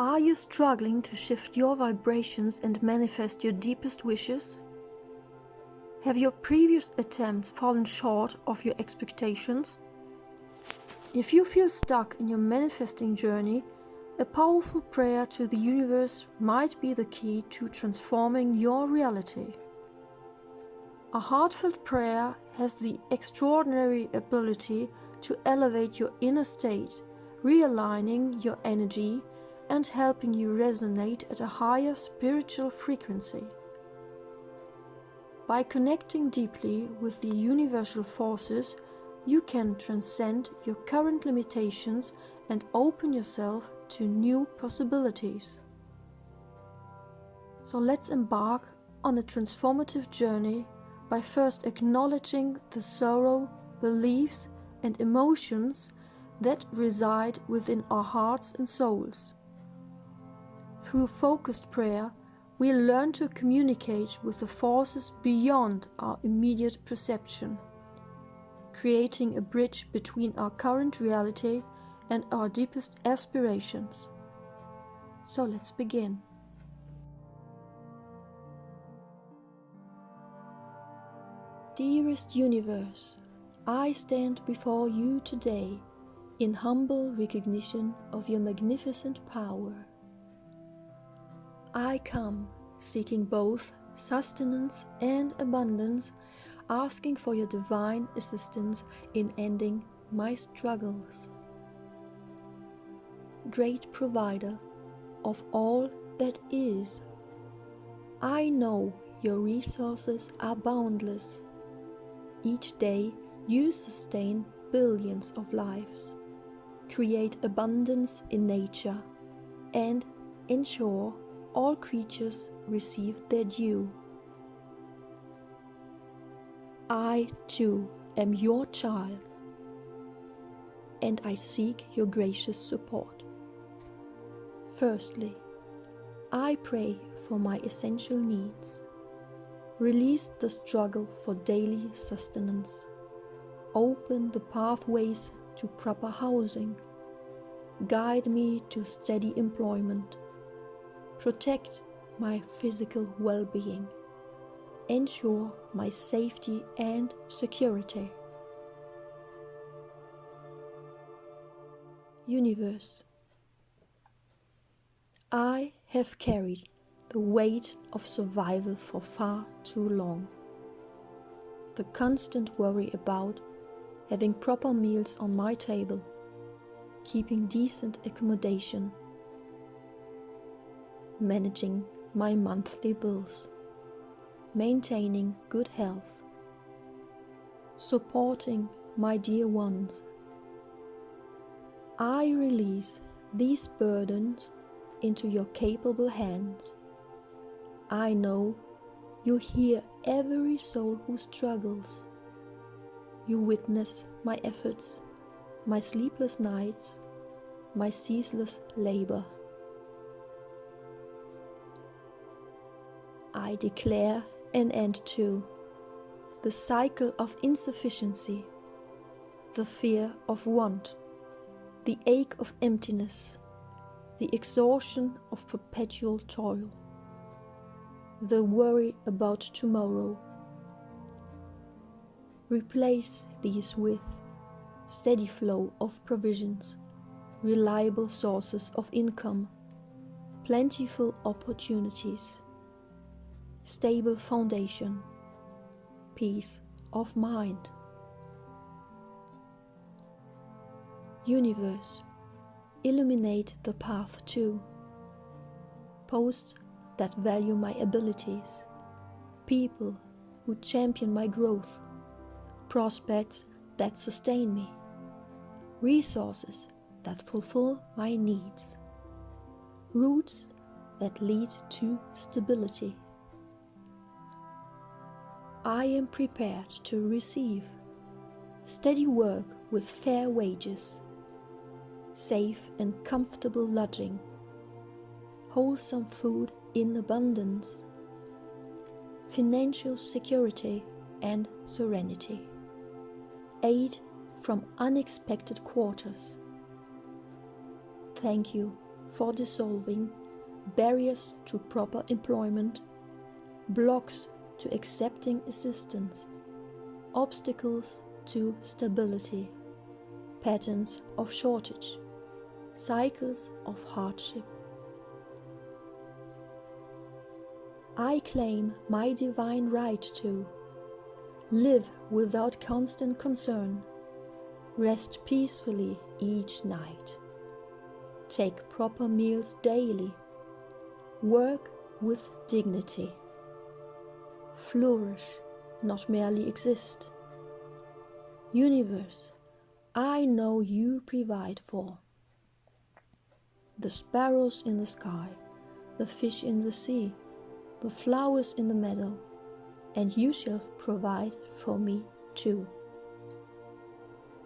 Are you struggling to shift your vibrations and manifest your deepest wishes? Have your previous attempts fallen short of your expectations? If you feel stuck in your manifesting journey, a powerful prayer to the universe might be the key to transforming your reality. A heartfelt prayer has the extraordinary ability to elevate your inner state, realigning your energy and helping you resonate at a higher spiritual frequency. By connecting deeply with the universal forces, you can transcend your current limitations and open yourself to new possibilities. So let's embark on a transformative journey by first acknowledging the sorrow, beliefs, and emotions that reside within our hearts and souls. Through focused prayer, we learn to communicate with the forces beyond our immediate perception, creating a bridge between our current reality and our deepest aspirations. So let's begin. Dearest universe, I stand before you today in humble recognition of your magnificent power. I come seeking both sustenance and abundance, asking for your divine assistance in ending my struggles. Great provider of all that is, I know your resources are boundless. Each day you sustain billions of lives, create abundance in nature, and ensure all creatures receive their due. I too am your child, and I seek your gracious support. Firstly, I pray for my essential needs. Release the struggle for daily sustenance. Open the pathways to proper housing. Guide me to steady employment. Protect my physical well-being. Ensure my safety and security. Universe, I have carried the weight of survival for far too long. The constant worry about having proper meals on my table, keeping decent accommodation, managing my monthly bills, maintaining good health, supporting my dear ones. I release these burdens into your capable hands. I know you hear every soul who struggles. You witness my efforts, my sleepless nights, my ceaseless labor. I declare an end to the cycle of insufficiency, the fear of want, the ache of emptiness, the exhaustion of perpetual toil, the worry about tomorrow. Replace these with steady flow of provisions, reliable sources of income, plentiful opportunities, stable foundation, peace of mind. Universe, illuminate the path to posts that value my abilities, people who champion my growth, prospects that sustain me, resources that fulfill my needs, routes that lead to stability. I am prepared to receive steady work with fair wages, safe and comfortable lodging, wholesome food in abundance, financial security and serenity, aid from unexpected quarters. Thank you for dissolving, barriers to proper employment, blocks to accepting assistance, obstacles to stability, patterns of shortage, cycles of hardship. I claim my divine right to live without constant concern, rest peacefully each night, take proper meals daily, work with dignity, flourish, not merely exist. Universe, I know you provide for the sparrows in the sky, the fish in the sea, the flowers in the meadow, and you shall provide for me too.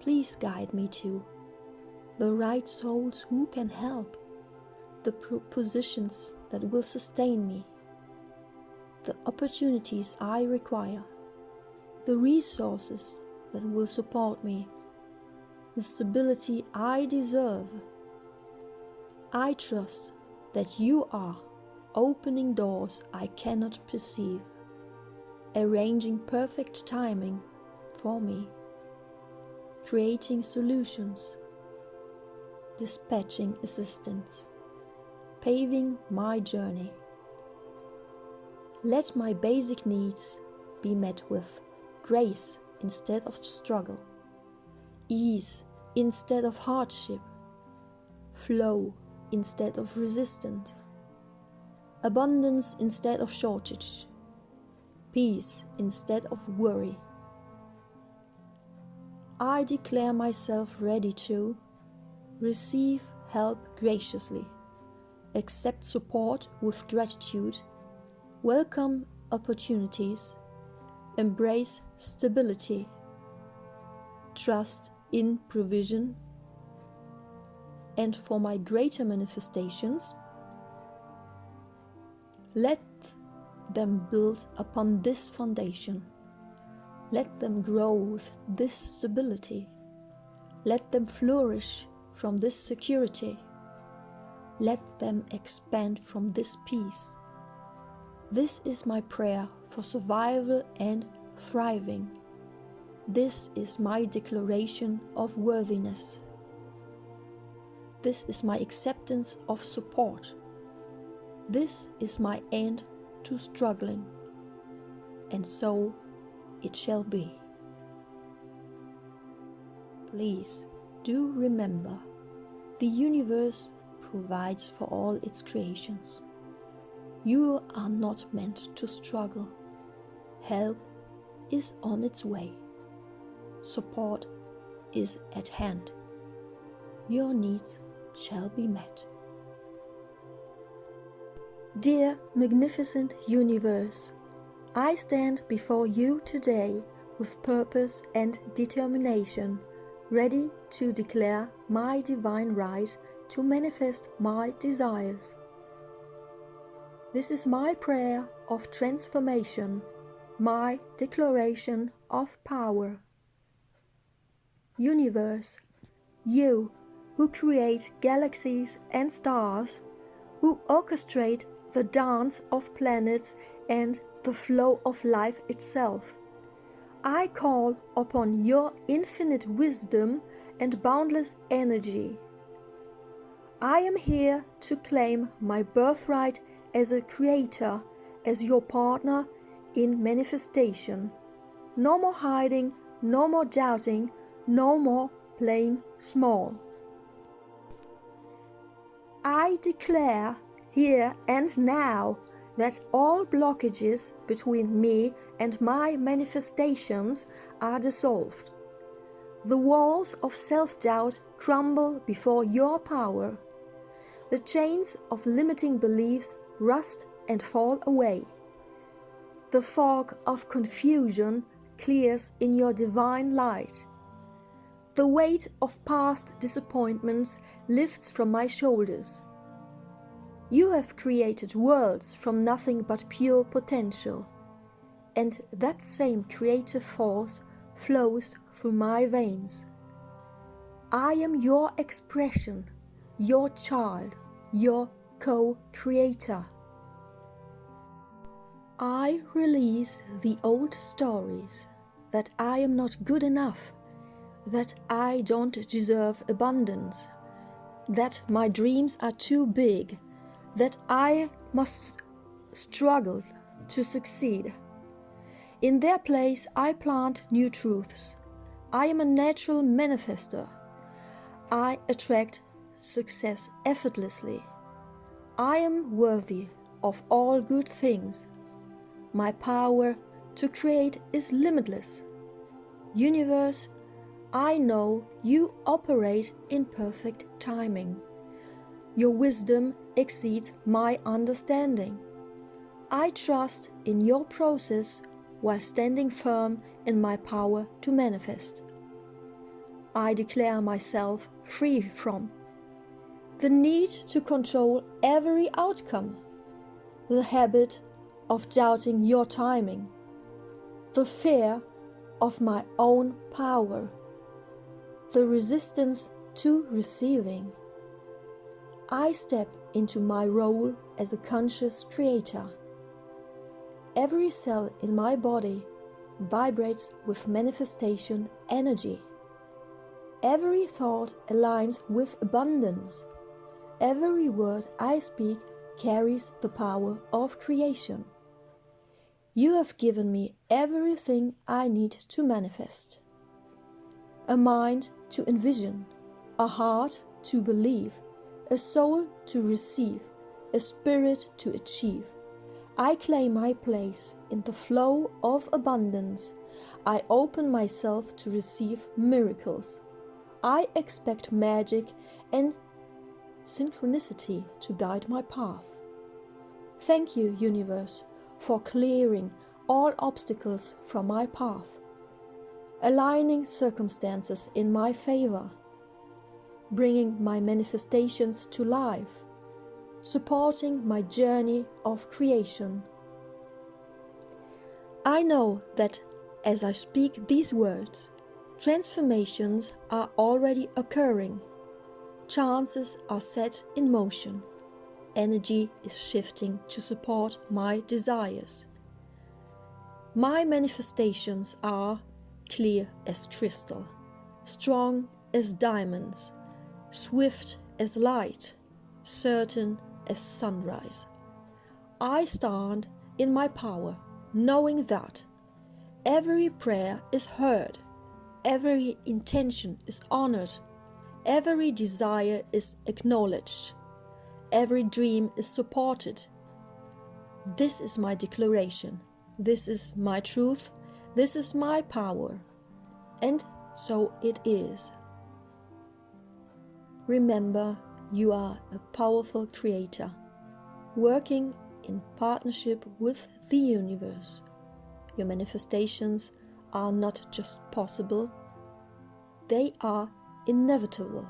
Please guide me to the right souls who can help, the positions that will sustain me, the opportunities I require, the resources that will support me, the stability I deserve. I trust that you are opening doors I cannot perceive, arranging perfect timing for me, creating solutions, dispatching assistance, paving my journey. Let my basic needs be met with grace instead of struggle, ease instead of hardship, flow instead of resistance, abundance instead of shortage, peace instead of worry. I declare myself ready to receive help graciously, accept support with gratitude, welcome opportunities, embrace stability, trust in provision, and for my greater manifestations, let them build upon this foundation. Let them grow with this stability. Let them flourish from this security. Let them expand from this peace. This is my prayer for survival and thriving. This is my declaration of worthiness. This is my acceptance of support. This is my end to struggling. And so it shall be. Please do remember, the universe provides for all its creations. You are not meant to struggle. Help is on its way. Support is at hand. Your needs shall be met. Dear magnificent universe, I stand before you today with purpose and determination, ready to declare my divine right to manifest my desires. This is my prayer of transformation, my declaration of power. Universe, you who create galaxies and stars, who orchestrate the dance of planets and the flow of life itself, I call upon your infinite wisdom and boundless energy. I am here to claim my birthright as a creator, as your partner in manifestation. No more hiding, no more doubting, no more playing small. I declare here and now that all blockages between me and my manifestations are dissolved. The walls of self-doubt crumble before your power. The chains of limiting beliefs rust and fall away. The fog of confusion clears in your divine light. The weight of past disappointments lifts from my shoulders. You have created worlds from nothing but pure potential, and that same creative force flows through my veins. I am your expression, your child, your co-creator. I release the old stories that I am not good enough, that I don't deserve abundance, that my dreams are too big, that I must struggle to succeed. In their place, I plant new truths. I am a natural manifester. I attract success effortlessly. I am worthy of all good things. My power to create is limitless. Universe, I know you operate in perfect timing. Your wisdom exceeds my understanding. I trust in your process while standing firm in my power to manifest. I declare myself free from the need to control every outcome, the habit of doubting your timing, the fear of my own power, the resistance to receiving. I step into my role as a conscious creator. Every cell in my body vibrates with manifestation energy. Every thought aligns with abundance. Every word I speak carries the power of creation. You have given me everything I need to manifest. A mind to envision, a heart to believe, a soul to receive, a spirit to achieve. I claim my place in the flow of abundance. I open myself to receive miracles. I expect magic and synchronicity to guide my path. Thank you, universe, for clearing all obstacles from my path, aligning circumstances in my favor, bringing my manifestations to life, supporting my journey of creation. I know that as I speak these words, transformations are already occurring. Chances are set in motion. Energy is shifting to support my desires. My manifestations are clear as crystal, strong as diamonds, swift as light, certain as sunrise. I stand in my power, knowing that every prayer is heard, every intention is honored, every desire is acknowledged, every dream is supported. This is my declaration. This is my truth. This is my power. And so it is. Remember, you are a powerful creator, working in partnership with the universe. Your manifestations are not just possible, they are inevitable.